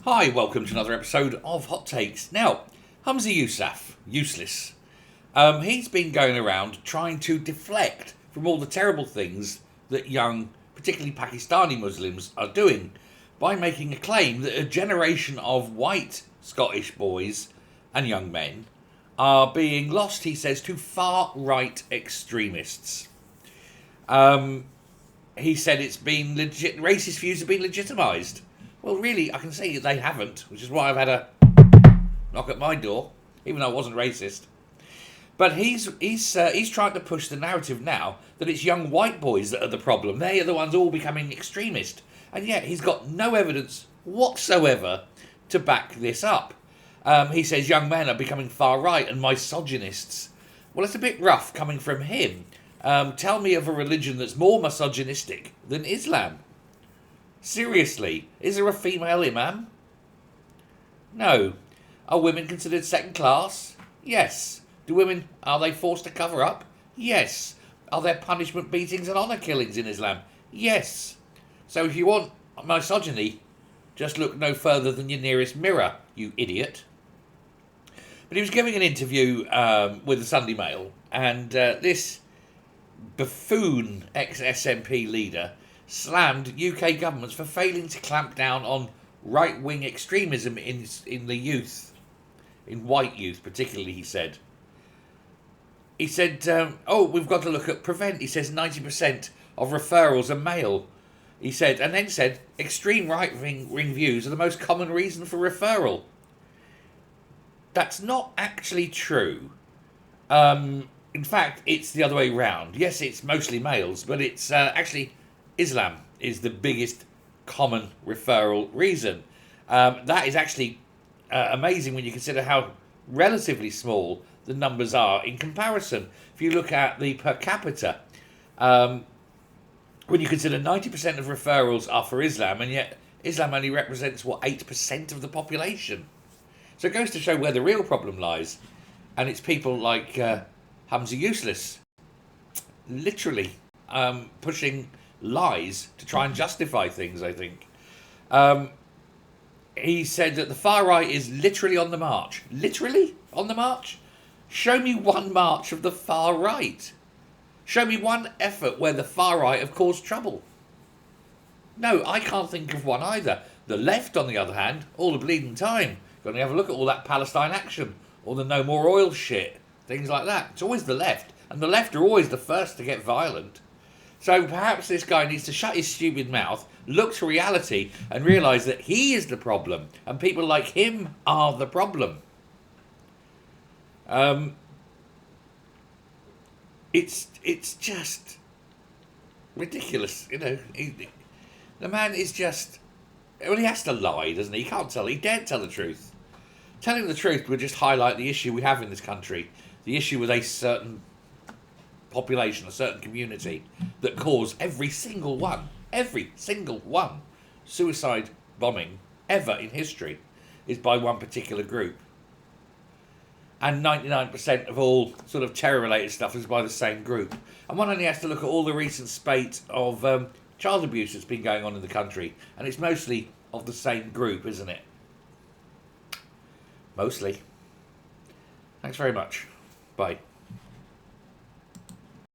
Hi, welcome to another episode of Hot Takes. Now, Humza Yousaf, useless. He's been going around trying to deflect from all the terrible things that young, particularly Pakistani Muslims, are doing by making a claim that a generation of white Scottish boys and young men are being lost, he says, to far-right extremists. He said it's been racist views have been legitimised. Well, really, I can say they haven't, which is why I've had a knock at my door, even though I wasn't racist. But he's trying to push the narrative now that it's young white boys that are the problem. They are the ones all becoming extremist. And yet he's got no evidence whatsoever to back this up. He says young men are becoming far right and misogynists. Well, it's a bit rough coming from him. Tell me of a religion that's more misogynistic than Islam. Seriously, is there a female imam? No. Are women considered second class? Yes. Are they forced to cover up? Yes. Are there punishment beatings and honour killings in Islam? Yes. So if you want misogyny, just look no further than your nearest mirror, you idiot. But he was giving an interview with the Sunday Mail, and this buffoon ex-SNP leader slammed UK governments for failing to clamp down on right-wing extremism in the youth, in white youth particularly, he said. He said, we've got to look at prevent. He says 90% of referrals are male. He said, and then said, extreme right-wing views are the most common reason for referral. That's not actually true. In fact, it's the other way round. Yes, it's mostly males, but it's actually Islam is the biggest common referral reason. That is actually amazing when you consider how relatively small the numbers are in comparison. If you look at the per capita, when you consider 90% of referrals are for Islam, and yet Islam only represents, 8% of the population. So it goes to show where the real problem lies. And it's people like Humza Useless, literally pushing lies to try and justify things, I think. He said that the far right is literally on the march. Literally on the march? Show me one march of the far right. Show me one effort where the far right have caused trouble. No, I can't think of one either. The left, on the other hand, all the bleeding time. Got to have a look at all that Palestine action, all the no more oil shit, things like that. It's always the left. And the left are always the first to get violent. So perhaps this guy needs to shut his stupid mouth, look to reality, and realise that he is the problem, and people like him are the problem. It's just ridiculous, you know. The man is just... Well, he has to lie, doesn't he? He can't tell. He daren't tell the truth. Telling the truth would just highlight the issue we have in this country. The issue with a certain population, a certain community, that cause every single one, suicide bombing ever in history is by one particular group. And 99% of all sort of terror-related stuff is by the same group. And one only has to look at all the recent spate of child abuse that's been going on in the country. And it's mostly of the same group, isn't it? Mostly. Thanks very much. Bye.